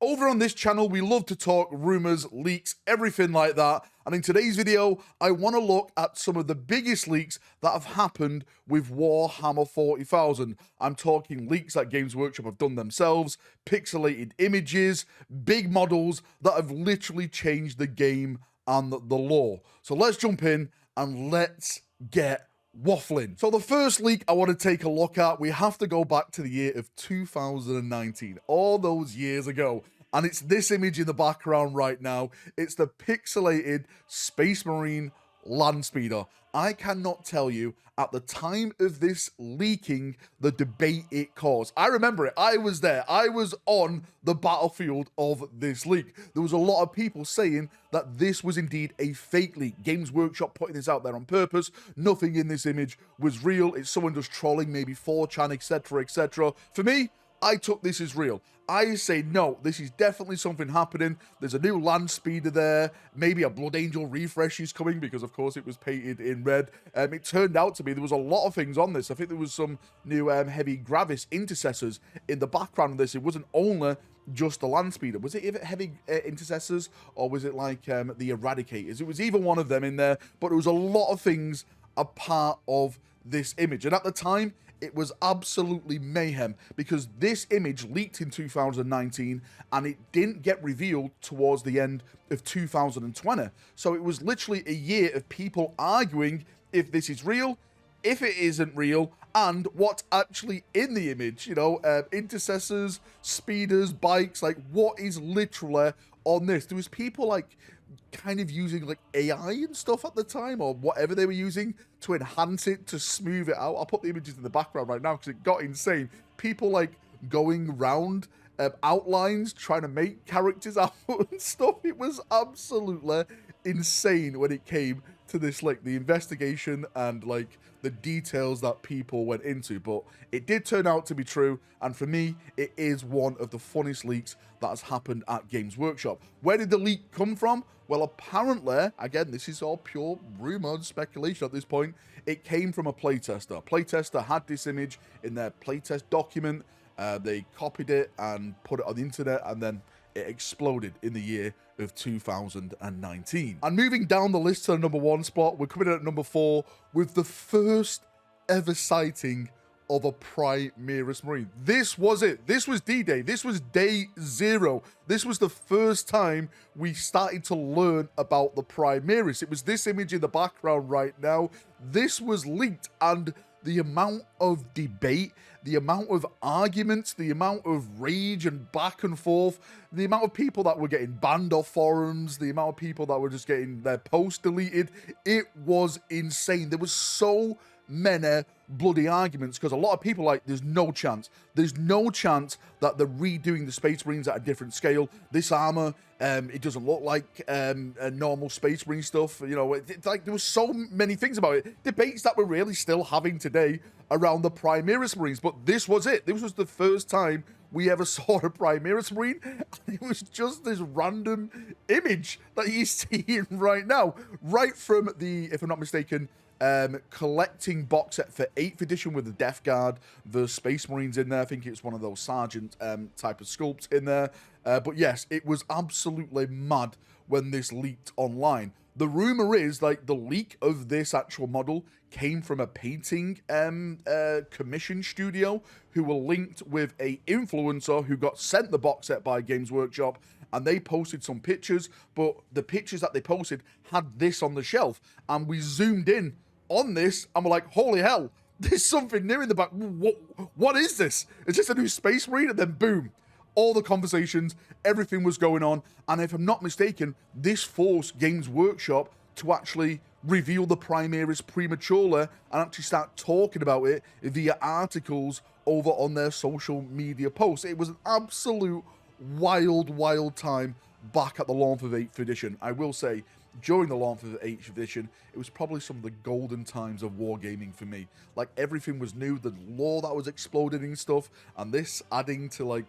Over on this channel, we love to talk rumors, leaks, everything like that. And in today's video, I want to look at some of the biggest leaks that have happened with Warhammer 40,000. I'm talking leaks that Games Workshop have done themselves, pixelated images, big models that have literally changed the game and the lore. So let's jump in and let's get waffling. So the first leak I want to take a look at, we have to go back to the year of 2019, all those years ago. And it's this image in the background right now. It's the pixelated Space Marine land speeder. I cannot tell you at the time of this leaking the debate it caused. I remember it. I was there. I was on the battlefield of this leak. There was a lot of people saying that this was indeed a fake leak. Games Workshop putting this out there on purpose. Nothing in this image was real. It's someone just trolling, maybe 4chan, etc., etc. For me, I took this as real. I say no, this is definitely something happening. There's a new land speeder there. Maybe a Blood Angel refresh is coming because, of course, it was painted in red. It turned out to be there was a lot of things on this. I think there was some new heavy Gravis intercessors in the background of this. It wasn't only just the land speeder. Was it heavy intercessors or was it like the Eradicators? It was either one of them in there, but there was a lot of things a part of this image. And at the time, it was absolutely mayhem because this image leaked in 2019 and it didn't get revealed towards the end of 2020. So it was literally a year of people arguing if this is real, if it isn't real, and what's actually in the image. You know, intercessors, speeders, bikes, like what is literally on this. There was people like kind of using like AI and stuff at the time or whatever they were using to enhance it, to smooth it out. I'll put the images in the background right now because it got insane. People like going around outlines trying to make characters out and stuff. It was absolutely insane when it came to this, like the investigation and like the details that people went into, but it did turn out to be true, and for me it is one of the funniest leaks that has happened at Games Workshop. Where did the leak come from? Well, apparently, again, this is all pure rumor and speculation at this point, it came from a playtester. A playtester had this image in their playtest document. They copied it and put it on the internet, and then it exploded in the year of 2019. And moving down the list to the number 1 spot, we're coming in at number 4 with the first ever sighting of a Primaris Marine. This was it. This was D-Day. This was day 0. This was the first time we started to learn about the Primaris. It was this image in the background right now. This was leaked, and the amount of debate, the amount of arguments, the amount of rage and back and forth, the amount of people that were getting banned off forums, the amount of people that were just getting their posts deleted, it was insane. There was so many bloody arguments because a lot of people like, there's no chance that they're redoing the Space Marines at a different scale. This armor, it doesn't look like a normal Space Marine stuff. You know, like there was so many things about it, debates that we're really still having today around the Primaris Marines. But this was it. This was the first time we ever saw a Primaris Marine, and it was just this random image that you're seeing right now, right from the, if I'm not mistaken, collecting box set for 8th edition with the Death Guard, the Space Marines in there. I think it's one of those Sergeant type of sculpts in there. But yes, it was absolutely mad when this leaked online. The rumor is like the leak of this actual model came from a painting commission studio who were linked with a influencer who got sent the box set by Games Workshop, and they posted some pictures, but the pictures that they posted had this on the shelf, and we zoomed in on this and we're like, holy hell, there's something new in the back. What is this? It's just a new Space Marine, and then boom, all the conversations, everything was going on. And if I'm not mistaken, this forced Games Workshop to actually reveal the Primaris prematurely and actually start talking about it via articles over on their social media posts. It was an absolute wild time back at the launch of 8th edition. I will say, during the launch of 8th edition, it was probably some of the golden times of wargaming for me. Like, everything was new, the lore that was exploding and stuff, and this adding to, like,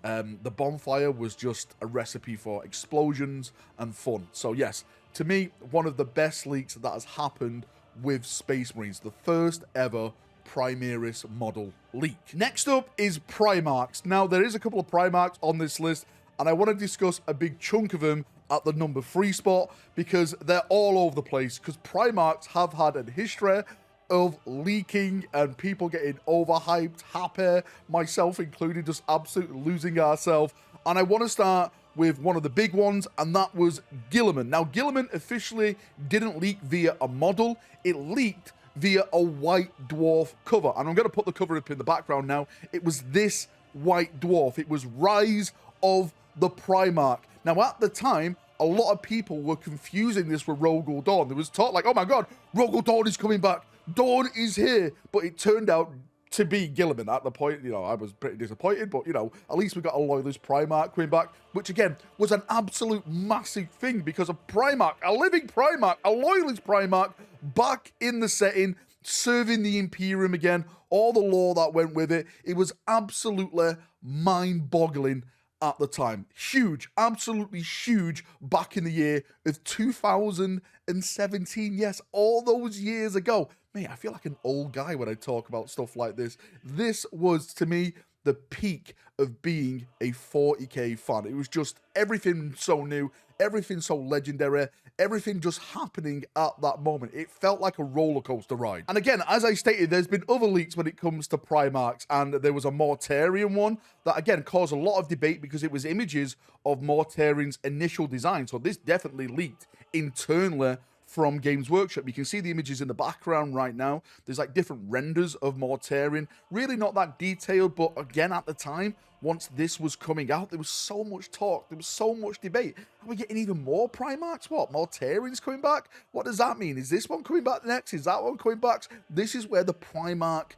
the bonfire was just a recipe for explosions and fun. So yes, to me, one of the best leaks that has happened with Space Marines, the first ever Primaris model leak. Next up is Primarchs. Now, there is a couple of Primarchs on this list. and I want to discuss a big chunk of them at the number 3 spot, because they're all over the place, because Primarchs have had a history of leaking and people getting overhyped, happy, myself included, just absolutely losing ourselves. And I want to start with one of the big ones, and that was Guilliman. Now, Guilliman officially didn't leak via a model, it leaked via a white dwarf cover. And I'm going to put the cover up in the background now. It was this white dwarf. It was Rise of the Primarch. Now, at the time, a lot of people were confusing this with Rogel Dawn. There was talk like, oh my god, Rogel Dawn is coming back. Dawn is here. But it turned out to be Guilliman. At the point, you know, I was pretty disappointed, but, you know, at least we got a loyalist Primarch coming back, which, again, was an absolute massive thing, because a Primarch, a living Primarch, a loyalist Primarch, back in the setting, serving the Imperium again, all the lore that went with it. It was absolutely mind-boggling at the time. Huge, absolutely huge back in the year of 2017. Yes, all those years ago. Mate, I feel like an old guy when I talk about stuff like this. This was, to me, the peak of being a 40k fan. It was just everything so new, everything so legendary, everything just happening at that moment. It felt like a roller coaster ride. And again, as I stated, there's been other leaks when it comes to Primarchs, and there was a Mortarion one that, again, caused a lot of debate because it was images of Mortarion's initial design. So this definitely leaked internally from Games Workshop. You can see the images in the background right now. There's like different renders of Mortarion. Really not that detailed, but again, at the time, once this was coming out, there was so much talk, there was so much debate. Are we getting even more Primarchs? What? Mortarion's coming back? What does that mean? Is this one coming back next? Is that one coming back? This is where the Primarch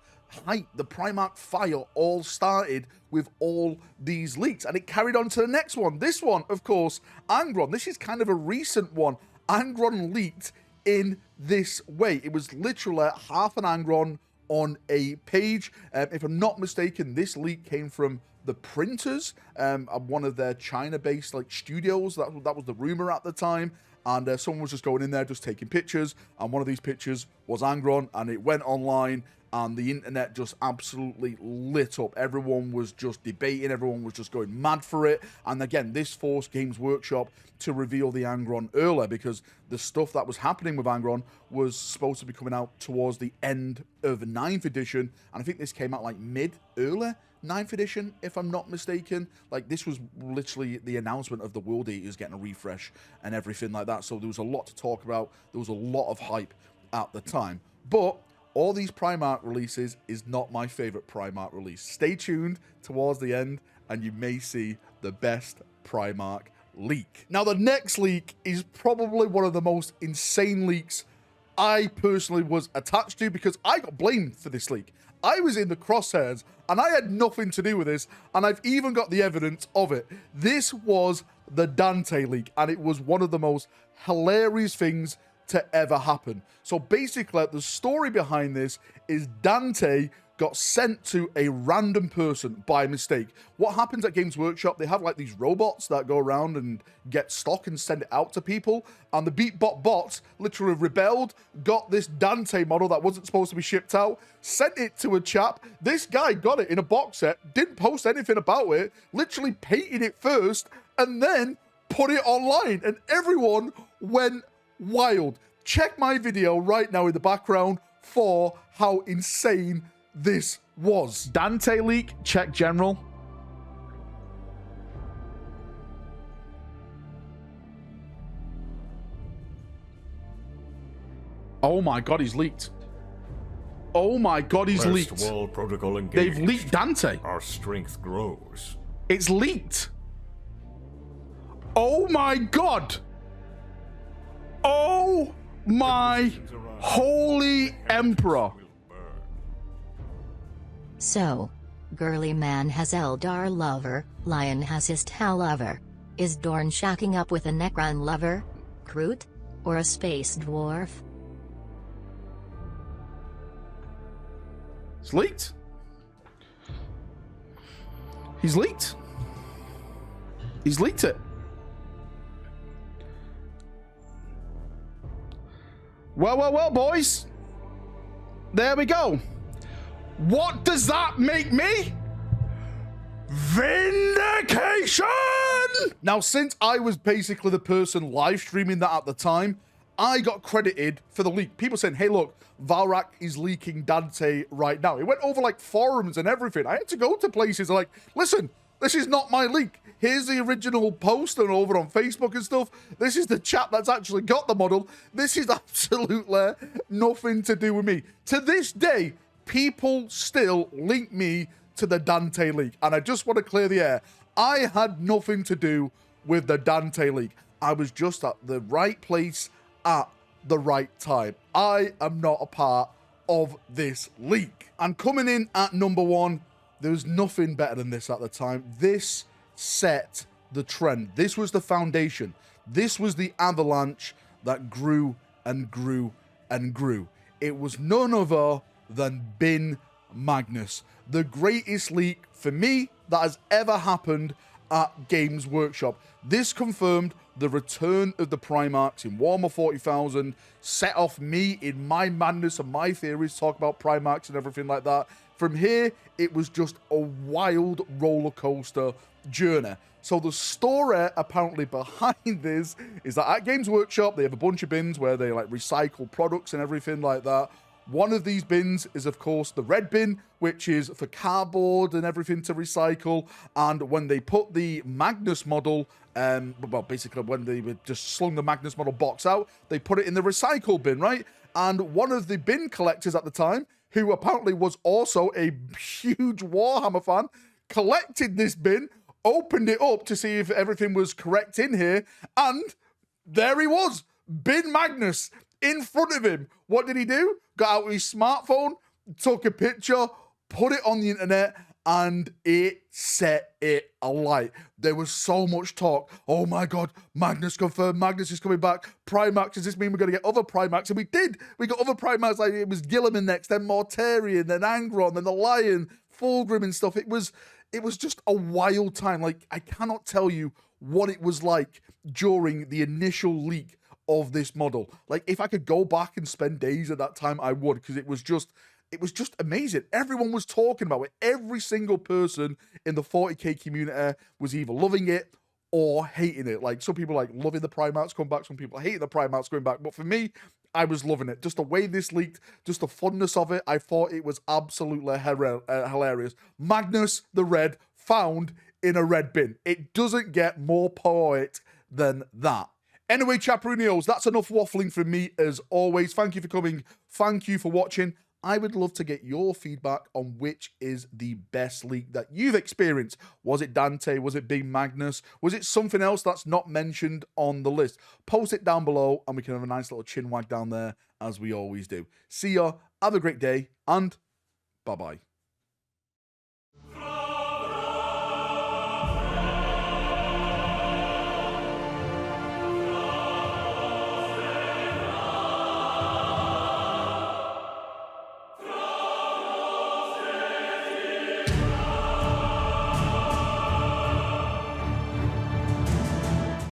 hype, the Primarch fire all started with all these leaks. And it carried on to the next one. This one, of course, Angron. This is kind of a recent one. Angron leaked in this way. It was literally half an Angron on a page. If I'm not mistaken, this leak came from the printers, one of their China-based like studios. That was the rumor at the time. And someone was just going in there, just taking pictures. And one of these pictures was Angron, and it went online. And the internet just absolutely lit up. Everyone was just debating. Everyone was just going mad for it. And again, this forced Games Workshop to reveal the Angron earlier, because the stuff that was happening with Angron was supposed to be coming out towards the end of 9th edition. And I think this came out like early 9th edition, if I'm not mistaken. Like, this was literally the announcement of the World Eaters getting a refresh and everything like that. So there was a lot to talk about. There was a lot of hype at the time. But all these Primarch releases is not my favorite Primarch release. Stay tuned towards the end, and you may see the best Primarch leak. Now, the next leak is probably one of the most insane leaks I personally was attached to, because I got blamed for this leak. I was in the crosshairs, and I had nothing to do with this, and I've even got the evidence of it. This was the Dante leak, and it was one of the most hilarious things to ever happen. So basically, the story behind this is Dante got sent to a random person by mistake. What happens at Games Workshop, they have like these robots that go around and get stock and send it out to people, and the Beatbot bots literally rebelled, got this Dante model that wasn't supposed to be shipped out, sent it to a chap. This guy got it in a box set, didn't post anything about it, literally painted it first, and then put it online, and everyone went wild. Check my video right now in the background for how insane this was. Dante leak, check general. Oh my god, he's leaked. Oh my god, he's leaked. Wall protocol engaged. They've leaked Dante. Our strength grows. It's leaked. Oh my god. Oh my holy emperor. So, girly man has Eldar lover, lion has his Tal lover. Is Dorn shacking up with a Necron lover? Kroot? Or a space dwarf? It's leaked. He's leaked. He's leaked it. Well, well, well, boys. There we go. What does that make me? Vindication! Now, since I was basically the person live streaming that at the time, I got credited for the leak. People saying, hey, look, Valrak is leaking Dante right now. It went over like forums and everything. I had to go to places like, listen, this is not my leak. Here's the original post and over on Facebook and stuff. This is the chap that's actually got the model. This is absolutely nothing to do with me. To this day, people still link me to the Dante leak. And I just want to clear the air. I had nothing to do with the Dante leak. I was just at the right place at the right time. I am not a part of this leak. And coming in at number 1, there was nothing better than this at the time. This set the trend. This was the foundation. This was the avalanche that grew and grew and grew. It was none other than Bin Magnus, the greatest leak for me that has ever happened at Games Workshop. This confirmed the return of the Primarchs in Warhammer 40,000, set off me in my madness and my theories, talk about Primarchs and everything like that. From here, it was just a wild roller coaster journey. So the story apparently behind this is that at Games Workshop, they have a bunch of bins where they like recycle products and everything like that. One of these bins is, of course, the red bin, which is for cardboard and everything to recycle. And when they put the Magnus model, well, basically when they would just slung the Magnus model box out, they put it in the recycle bin, right? And one of the bin collectors at the time, who apparently was also a huge Warhammer fan, collected this bin, opened it up to see if everything was correct in here, and there he was, Bin Magnus, in front of him. What did he do? Got out his smartphone, took a picture, put it on the internet, and it set it alight. There was so much talk. Oh my God, Magnus confirmed. Magnus is coming back. Primax, does this mean we're going to get other Primax? And we did. We got other Primax. Like it was Gilliman next, then Mortarion, then Angron, then the Lion, Fulgrim and stuff. It was just a wild time. Like, I cannot tell you what it was like during the initial leak of this model. Like, if I could go back and spend days at that time, I would, because it was just amazing. Everyone was talking about it. Every single person in the 40k community was either loving it or hating it. Like, some people like loving the Primarchs coming back, some people hating the Primarchs going back. But for me, I was loving it. Just the way this leaked, just the funness of it, I thought it was absolutely hilarious. Magnus the Red found in a red bin. It doesn't get more poetic than that. Anyway, Chaperonios, that's enough waffling from me as always. Thank you for coming. Thank you for watching. I would love to get your feedback on which is the best leak that you've experienced. Was it Dante? Was it Big Magnus? Was it something else that's not mentioned on the list? Post it down below and we can have a nice little chin wag down there as we always do. See ya, have a great day, and bye-bye.